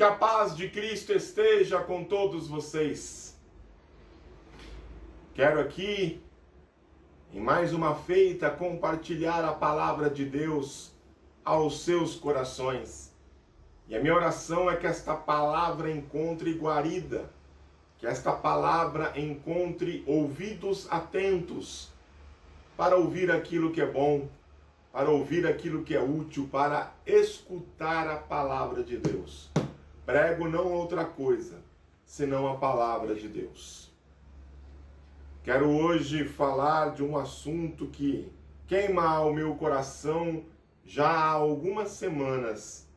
Que a paz de Cristo esteja com todos vocês. Quero aqui, em mais uma feita, compartilhar a palavra de Deus aos seus corações. E a minha oração é que esta palavra encontre guarida, que esta palavra encontre ouvidos atentos para ouvir aquilo que é bom, para ouvir aquilo que é útil, para escutar a palavra de Deus. Prego não outra coisa, senão a palavra de Deus. Quero hoje falar de um assunto que queima o meu coração já há algumas semanas.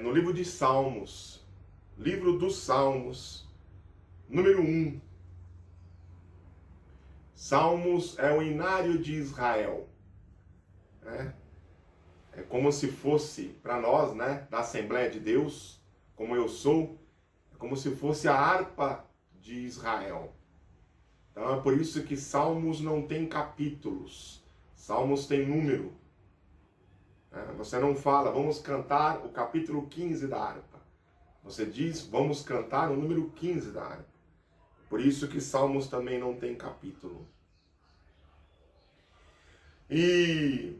No livro de Salmos, livro dos Salmos, número 1. Salmos é o inário de Israel. É como se fosse, para nós, da Assembleia de Deus, como eu sou, é como se fosse a harpa de Israel. Então é por isso que Salmos não tem capítulos, Salmos tem número. Você não fala, vamos cantar o capítulo 15 da harpa. Você diz, vamos cantar o número 15 da harpa. Por isso que Salmos também não tem capítulo. E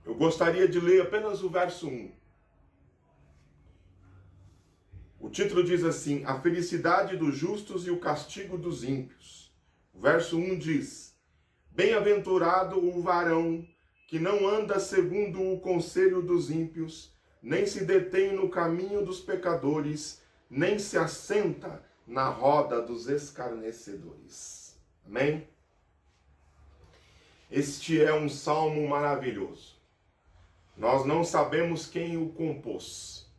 eu gostaria de ler apenas o verso 1. O título diz assim: a felicidade dos justos e o castigo dos ímpios. O verso 1 diz: bem-aventurado o varão que não anda segundo o conselho dos ímpios, nem se detém no caminho dos pecadores, nem se assenta na roda dos escarnecedores. Amém? Este é um salmo maravilhoso. Nós não sabemos quem o compôs.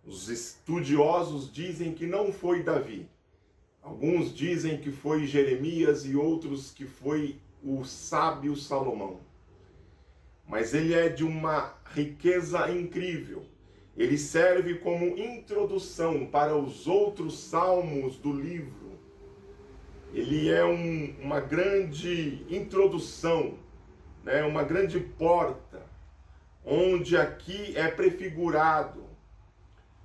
Os estudiosos dizem que não foi Davi. Alguns dizem que foi Jeremias e outros que foi o sábio Salomão. Mas ele é de uma riqueza incrível. Ele serve como introdução para os outros salmos do livro. Ele é uma grande introdução, uma grande porta, onde aqui é prefigurado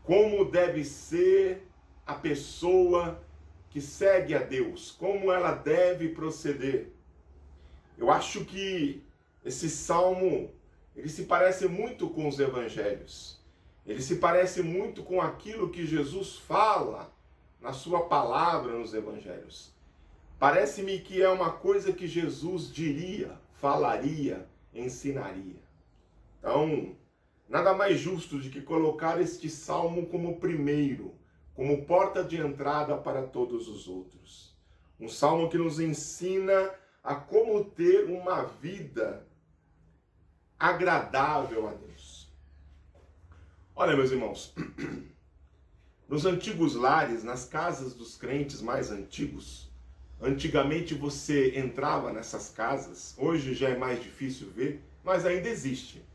como deve ser a pessoa que segue a Deus, como ela deve proceder. Eu acho que esse salmo, ele se parece muito com os evangelhos. Ele se parece muito com aquilo que Jesus fala na sua palavra nos evangelhos. Parece-me que é uma coisa que Jesus diria, falaria, ensinaria. Então, nada mais justo de que colocar este salmo como primeiro, como porta de entrada para todos os outros. Um salmo que nos ensina a como ter uma vida agradável a Deus. Olha, meus irmãos, nos antigos lares, nas casas dos crentes mais antigos, antigamente você entrava nessas casas, hoje já é mais difícil ver, mas ainda existe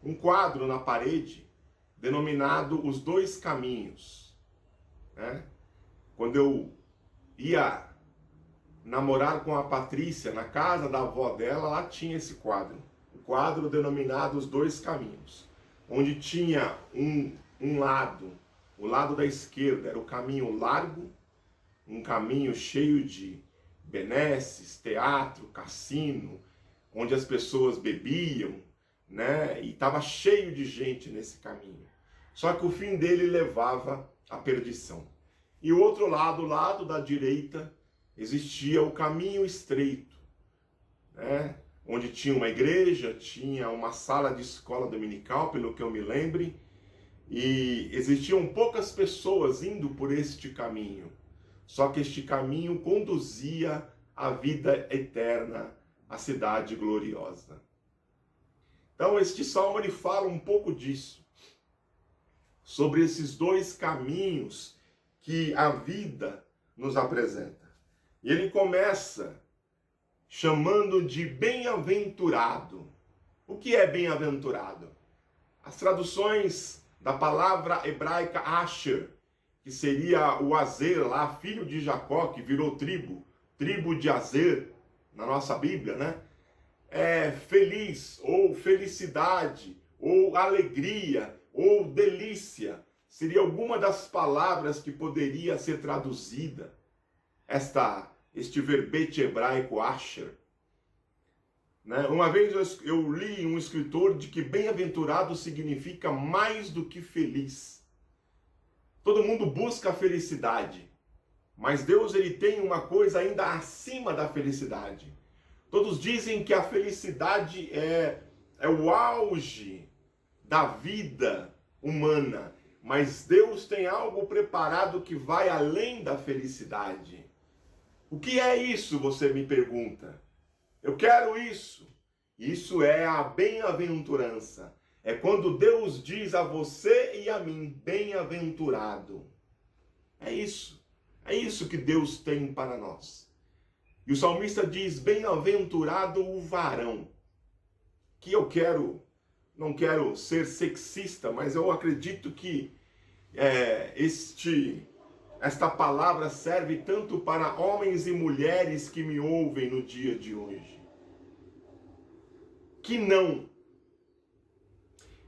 um quadro na parede denominado Os Dois Caminhos. Quando eu ia namorar com a Patrícia na casa da avó dela, lá tinha esse quadro. O quadro denominado Os Dois Caminhos, onde tinha um lado, o lado da esquerda era o caminho largo, um caminho cheio de benesses, teatro, cassino, onde as pessoas bebiam, e estava cheio de gente nesse caminho. Só que o fim dele levava à perdição. E o outro lado, o lado da direita, existia o caminho estreito, onde tinha uma igreja, tinha uma sala de escola dominical, pelo que eu me lembre, e existiam poucas pessoas indo por este caminho. Só que este caminho conduzia à vida eterna, à cidade gloriosa. Então este salmo ele fala um pouco disso, sobre esses dois caminhos que a vida nos apresenta. E ele começa chamando de bem-aventurado. O que é bem-aventurado? As traduções da palavra hebraica Asher, que seria o Azer lá, filho de Jacó, que virou tribo de Azer, na nossa Bíblia, é feliz ou felicidade, ou alegria, ou delícia. Seria alguma das palavras que poderia ser traduzida. Este verbete hebraico asher. Né? Uma vez eu li um escritor de que bem-aventurado significa mais do que feliz. Todo mundo busca a felicidade, mas Deus ele tem uma coisa ainda acima da felicidade. Todos dizem que a felicidade é o auge da vida humana, mas Deus tem algo preparado que vai além da felicidade. O que é isso, você me pergunta? Eu quero isso. Isso é a bem-aventurança. É quando Deus diz a você e a mim, bem-aventurado. É isso. É isso que Deus tem para nós. E o salmista diz, bem-aventurado o varão. Que não quero ser sexista, mas eu acredito que esta palavra serve tanto para homens e mulheres que me ouvem no dia de hoje. Que não.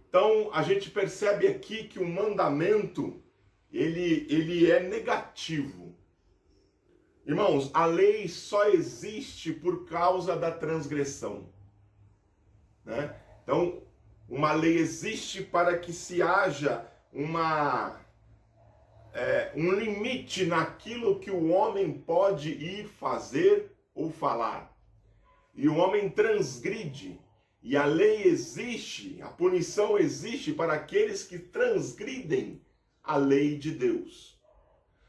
Então, a gente percebe aqui que o mandamento, ele é negativo. Irmãos, a lei só existe por causa da transgressão. Né? Então, uma lei existe para que se haja um limite naquilo que o homem pode ir fazer ou falar. E o homem transgride. E a lei existe, a punição existe para aqueles que transgridem a lei de Deus.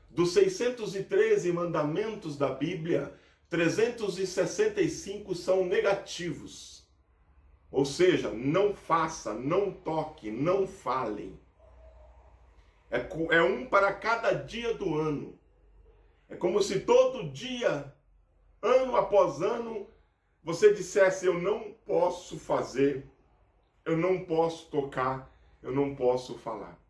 Dos 613 mandamentos da Bíblia, 365 são negativos. Ou seja, não faça, não toque, não falem. É um para cada dia do ano. É como se todo dia, ano após ano, você dissesse, eu não posso fazer, eu não posso tocar, eu não posso falar.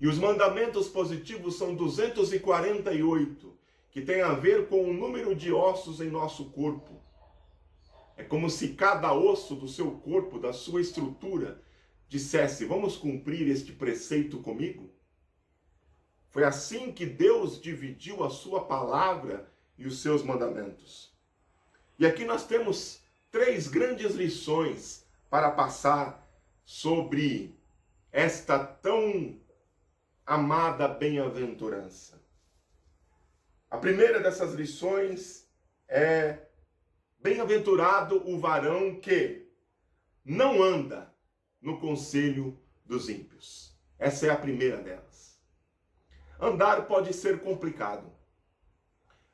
E os mandamentos positivos são 248, que tem a ver com o número de ossos em nosso corpo. É como se cada osso do seu corpo, da sua estrutura, dissesse, vamos cumprir este preceito comigo? Foi assim que Deus dividiu a sua palavra e os seus mandamentos. E aqui nós temos 3 grandes lições para passar sobre esta tão amada bem-aventurança. A primeira dessas lições é: bem-aventurado o varão que não anda no conselho dos ímpios. Essa é a primeira delas. Andar pode ser complicado.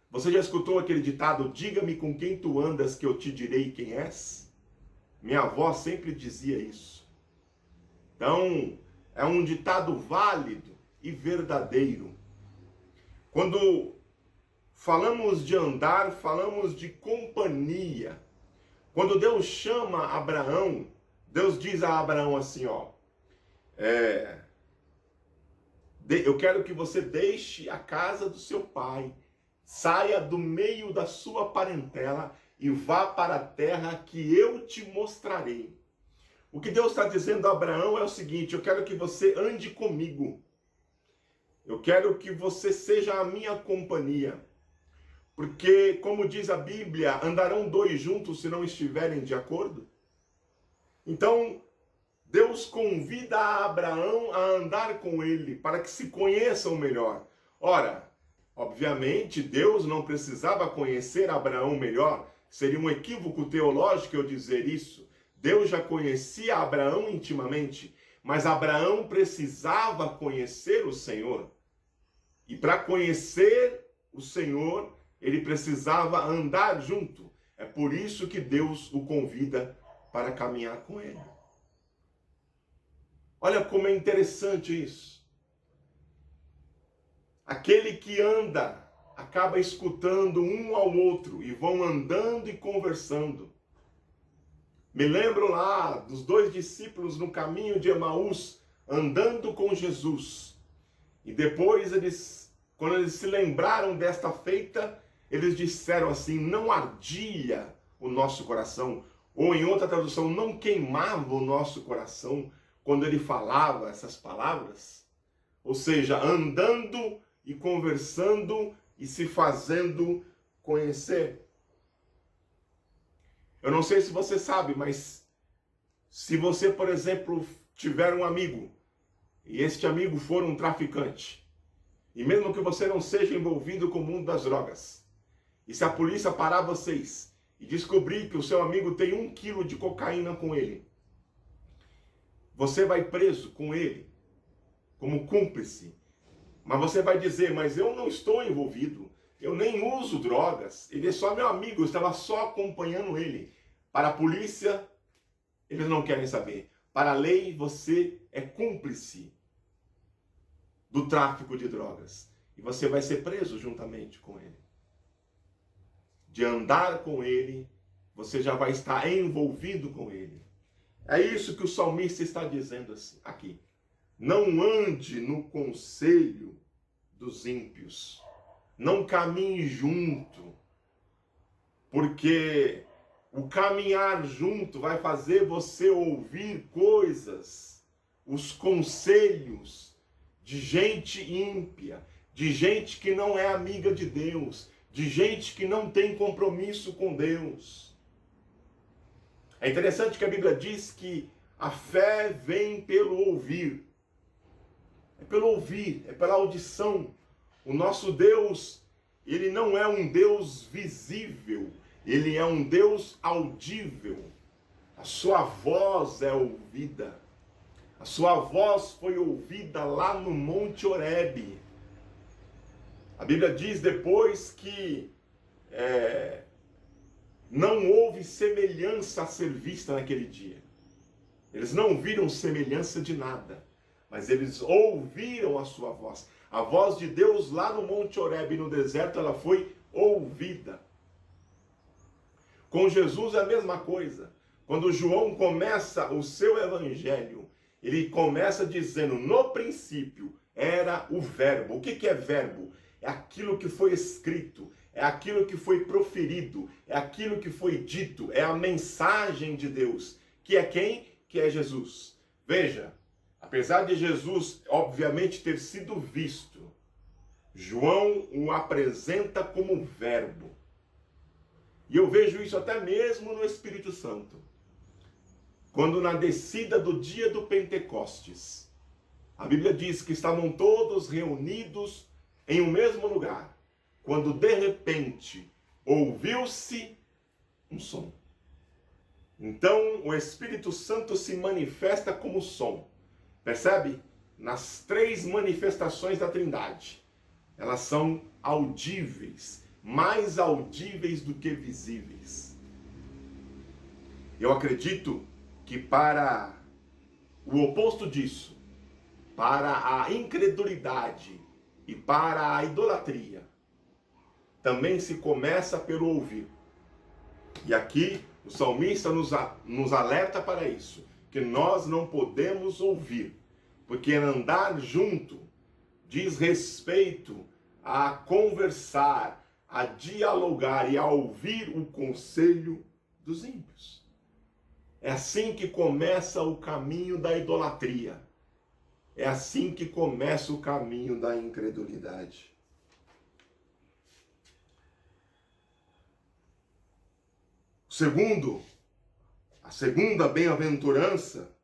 Você já escutou aquele ditado, diga-me com quem tu andas que eu te direi quem és? Minha avó sempre dizia isso. Então, é um ditado válido e verdadeiro. Quando falamos de andar, falamos de companhia. Quando Deus chama Abraão, Deus diz a Abraão assim, ó, eu quero que você deixe a casa do seu pai, saia do meio da sua parentela e vá para a terra que eu te mostrarei. O que Deus está dizendo a Abraão é o seguinte, eu quero que você ande comigo. Eu quero que você seja a minha companhia. Porque, como diz a Bíblia, andarão 2 juntos se não estiverem de acordo. Então, Deus convida a Abraão a andar com ele, para que se conheçam melhor. Ora, obviamente, Deus não precisava conhecer Abraão melhor. Seria um equívoco teológico eu dizer isso. Deus já conhecia Abraão intimamente, mas Abraão precisava conhecer o Senhor. E para conhecer o Senhor, ele precisava andar junto. É por isso que Deus o convida para caminhar com ele. Olha como é interessante isso. Aquele que anda acaba escutando um ao outro e vão andando e conversando. Me lembro lá dos 2 discípulos no caminho de Emaús, andando com Jesus. E depois, quando eles se lembraram desta feita, eles disseram assim, não ardia o nosso coração ou em outra tradução, não queimava o nosso coração quando ele falava essas palavras? Ou seja, andando e conversando e se fazendo conhecer. Eu não sei se você sabe, mas se você, por exemplo, tiver um amigo e este amigo for um traficante, e mesmo que você não seja envolvido com o mundo das drogas, e se a polícia parar vocês e descobrir que o seu amigo tem 1 quilo de cocaína com ele, você vai preso com ele como cúmplice. Mas você vai dizer, mas eu não estou envolvido, eu nem uso drogas, ele é só meu amigo, eu estava só acompanhando ele. Para a polícia, eles não querem saber. Para a lei, você é cúmplice do tráfico de drogas. E você vai ser preso juntamente com ele. De andar com ele, você já vai estar envolvido com ele. É isso que o salmista está dizendo aqui. Não ande no conselho dos ímpios. Não caminhe junto. Porque o caminhar junto vai fazer você ouvir coisas, os conselhos de gente ímpia, de gente que não é amiga de Deus, de gente que não tem compromisso com Deus. É interessante que a Bíblia diz que a fé vem pelo ouvir. É pelo ouvir, é pela audição. O nosso Deus, ele não é um Deus visível, ele é um Deus audível. A sua voz é ouvida. A sua voz foi ouvida lá no Monte Horebe. A Bíblia diz depois que não houve semelhança a ser vista naquele dia. Eles não viram semelhança de nada, mas eles ouviram a sua voz. A voz de Deus lá no Monte Horebe, no deserto, ela foi ouvida. Com Jesus é a mesma coisa. Quando João começa o seu evangelho, ele começa dizendo, no princípio era o verbo. O que é verbo? É aquilo que foi escrito, é aquilo que foi proferido, é aquilo que foi dito, é a mensagem de Deus. Que é quem? Que é Jesus. Veja, apesar de Jesus, obviamente, ter sido visto, João o apresenta como verbo. E eu vejo isso até mesmo no Espírito Santo. Quando na descida do dia do Pentecostes, a Bíblia diz que estavam todos reunidos em um mesmo lugar, quando de repente ouviu-se um som. Então o Espírito Santo se manifesta como som. Percebe? Nas 3 manifestações da Trindade, elas são audíveis, mais audíveis do que visíveis. Eu acredito que para o oposto disso, para a incredulidade e para a idolatria, também se começa pelo ouvir. E aqui o salmista nos alerta para isso, que nós não podemos ouvir, porque andar junto diz respeito a conversar, a dialogar e a ouvir o conselho dos ímpios. É assim que começa o caminho da idolatria. É assim que começa o caminho da incredulidade. A segunda bem-aventurança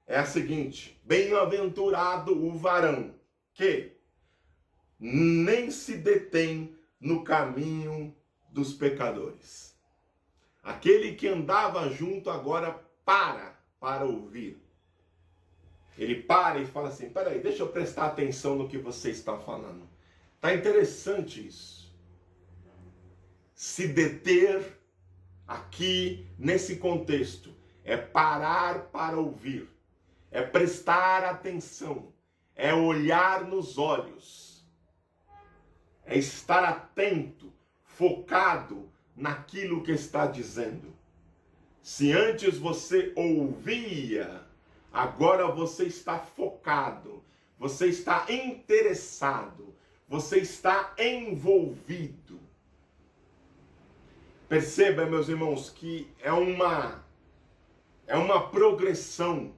é a seguinte: bem-aventurado o varão que nem se detém no caminho dos pecadores. Aquele que andava junto agora para ouvir. Ele para e fala assim, peraí, deixa eu prestar atenção no que você está falando. Tá interessante isso. Se deter aqui nesse contexto é parar para ouvir, é prestar atenção, é olhar nos olhos, é estar atento, focado naquilo que está dizendo. Se antes você ouvia, agora você está focado, você está interessado, você está envolvido. Perceba, meus irmãos, que é uma é uma progressão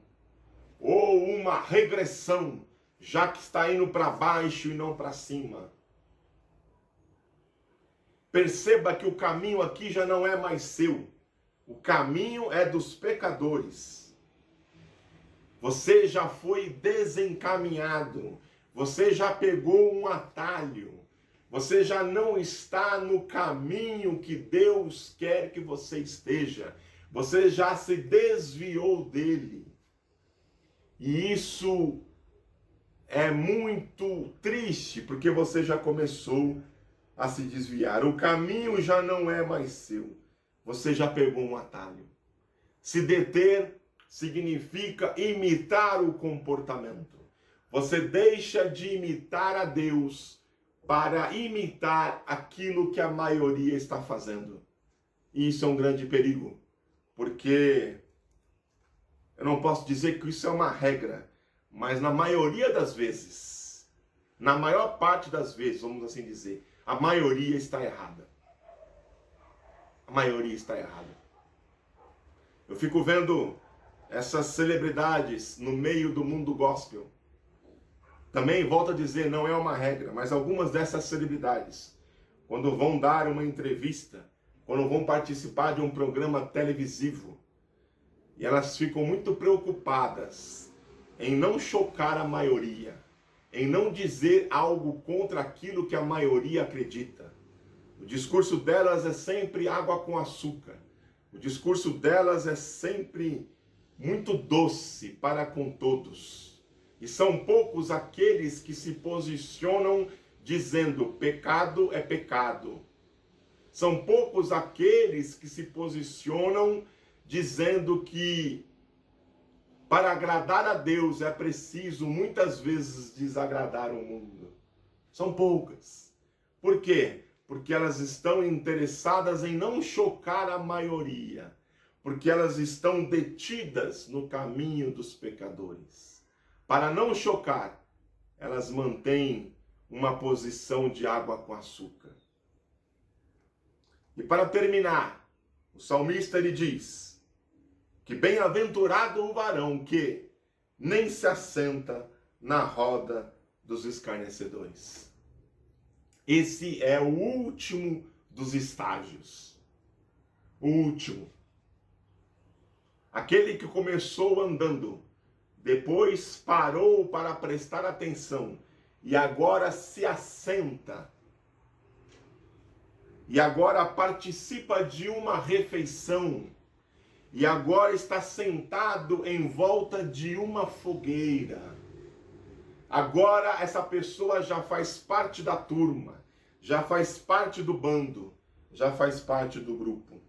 ou uma regressão, já que está indo para baixo e não para cima. Perceba que o caminho aqui já não é mais seu. O caminho é dos pecadores. Você já foi desencaminhado. Você já pegou um atalho. Você já não está no caminho que Deus quer que você esteja. Você já se desviou dele. E isso é muito triste, porque você já começou a se desviar. O caminho já não é mais seu. Você já pegou um atalho. Se deter significa imitar o comportamento. Você deixa de imitar a Deus para imitar aquilo que a maioria está fazendo. E isso é um grande perigo, porque eu não posso dizer que isso é uma regra, mas na maioria das vezes, na maior parte das vezes, vamos assim dizer, a maioria está errada. A maioria está errada. Eu fico vendo essas celebridades no meio do mundo gospel. Também, volto a dizer, não é uma regra, mas algumas dessas celebridades, quando vão dar uma entrevista, quando vão participar de um programa televisivo, e elas ficam muito preocupadas em não chocar a maioria, em não dizer algo contra aquilo que a maioria acredita. O discurso delas é sempre água com açúcar. O discurso delas é sempre muito doce para com todos. E são poucos aqueles que se posicionam dizendo pecado é pecado. São poucos aqueles que se posicionam dizendo que para agradar a Deus é preciso muitas vezes desagradar o mundo. São poucas. Por quê? Porque elas estão interessadas em não chocar a maioria. Porque elas estão detidas no caminho dos pecadores. Para não chocar, elas mantêm uma posição de água com açúcar. E para terminar, o salmista ele diz que bem-aventurado o varão que nem se assenta na roda dos escarnecedores. Esse é o último dos estágios. O último. Aquele que começou andando, depois parou para prestar atenção e agora se assenta. E agora participa de uma refeição. E agora está sentado em volta de uma fogueira. Agora essa pessoa já faz parte da turma, já faz parte do bando, já faz parte do grupo.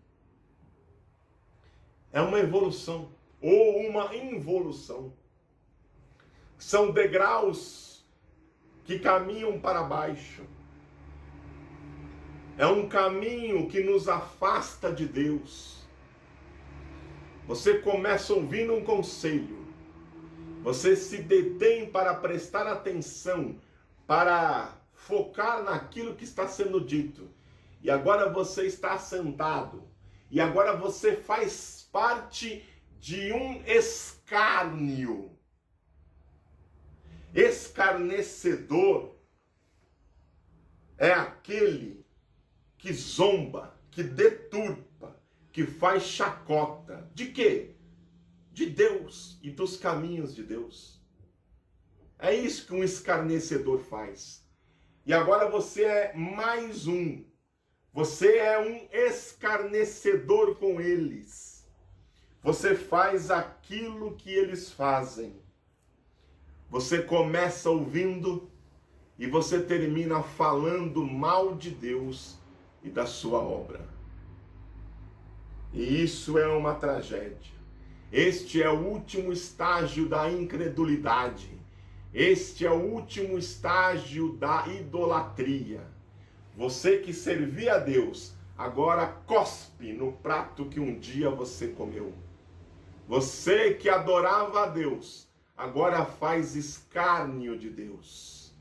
É uma evolução ou uma involução. São degraus que caminham para baixo. É um caminho que nos afasta de Deus. Você começa ouvindo um conselho. Você se detém para prestar atenção, para focar naquilo que está sendo dito. E agora você está sentado. E agora você faz parte de um escárnio. Escarnecedor é aquele que zomba, que deturpa, que faz chacota. De quê? De Deus e dos caminhos de Deus. É isso que um escarnecedor faz. E agora você é mais um. Você é um escarnecedor com eles. Você faz aquilo que eles fazem. Você começa ouvindo e você termina falando mal de Deus e da sua obra. E isso é uma tragédia. Este é o último estágio da incredulidade. Este é o último estágio da idolatria. Você que servia a Deus, agora cospe no prato que um dia você comeu. Você que adorava a Deus, agora faz escárnio de Deus.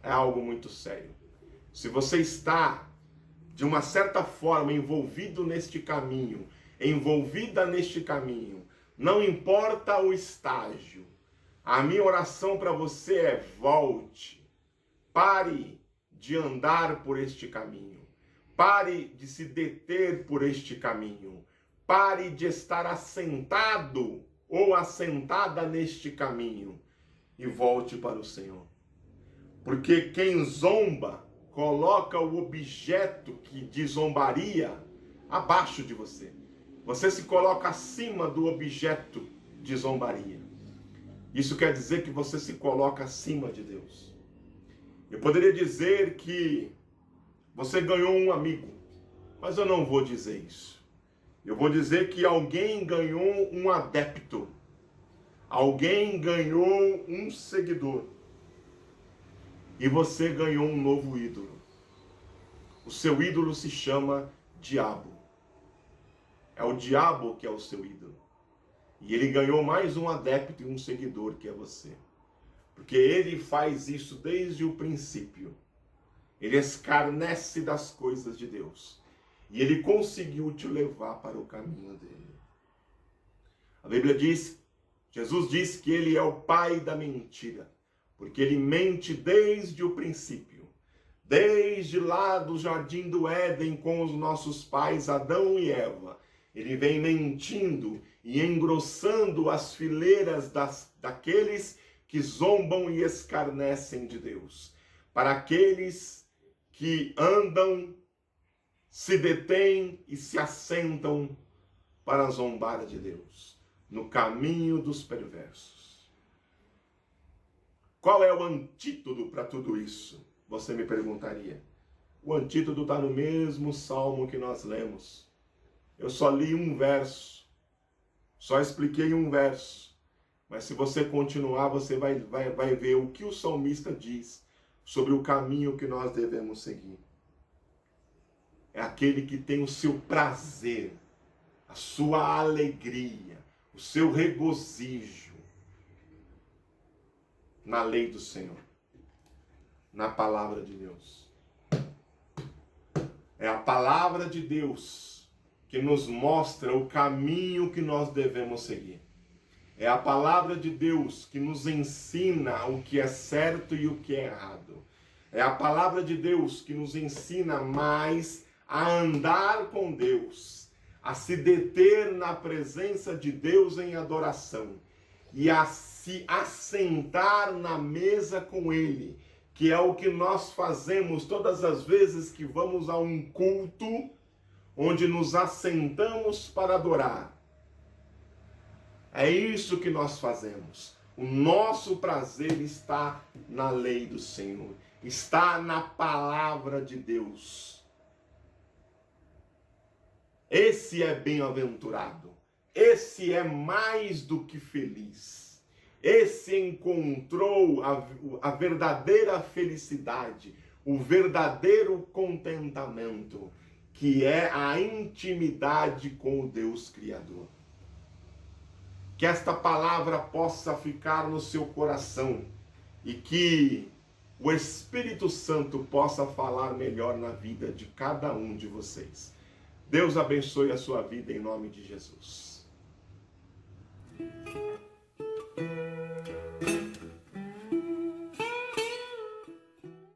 É algo muito sério. Se você está, de uma certa forma, envolvido neste caminho, envolvida neste caminho, não importa o estágio, a minha oração para você é: volte, pare de andar por este caminho, pare de se deter por este caminho, pare de estar assentado ou assentada neste caminho e volte para o Senhor. Porque quem zomba coloca o objeto que de zombaria abaixo de você. Você se coloca acima do objeto de zombaria. Isso quer dizer que você se coloca acima de Deus. Eu poderia dizer que você ganhou um amigo, mas eu não vou dizer isso. Eu vou dizer que alguém ganhou um adepto. Alguém ganhou um seguidor. E você ganhou um novo ídolo. O seu ídolo se chama diabo. É o diabo que é o seu ídolo. E ele ganhou mais um adepto e um seguidor, que é você. Porque ele faz isso desde o princípio. Ele escarnece das coisas de Deus. E ele conseguiu te levar para o caminho dele. A Bíblia diz, Jesus diz que ele é o pai da mentira. Porque ele mente desde o princípio. Desde lá do jardim do Éden com os nossos pais Adão e Eva. Ele vem mentindo e engrossando as fileiras daqueles que zombam e escarnecem de Deus. Para aqueles que andam, se detêm e se assentam para zombar de Deus. No caminho dos perversos. Qual é o antídoto para tudo isso? Você me perguntaria. O antídoto está no mesmo salmo que nós lemos. Eu só li um verso. Só expliquei um verso. Mas se você continuar, você vai ver o que o salmista diz sobre o caminho que nós devemos seguir. É aquele que tem o seu prazer, a sua alegria, o seu regozijo na lei do Senhor, na palavra de Deus. É a palavra de Deus que nos mostra o caminho que nós devemos seguir. É a palavra de Deus que nos ensina o que é certo e o que é errado. É a palavra de Deus que nos ensina mais a andar com Deus, a se deter na presença de Deus em adoração e a se assentar na mesa com Ele, que é o que nós fazemos todas as vezes que vamos a um culto, onde nos assentamos para adorar. É isso que nós fazemos. O nosso prazer está na lei do Senhor, está na palavra de Deus. Esse é bem-aventurado, esse é mais do que feliz. Esse encontrou a verdadeira felicidade, o verdadeiro contentamento, que é a intimidade com o Deus Criador. Que esta palavra possa ficar no seu coração e que o Espírito Santo possa falar melhor na vida de cada um de vocês. Deus abençoe a sua vida em nome de Jesus.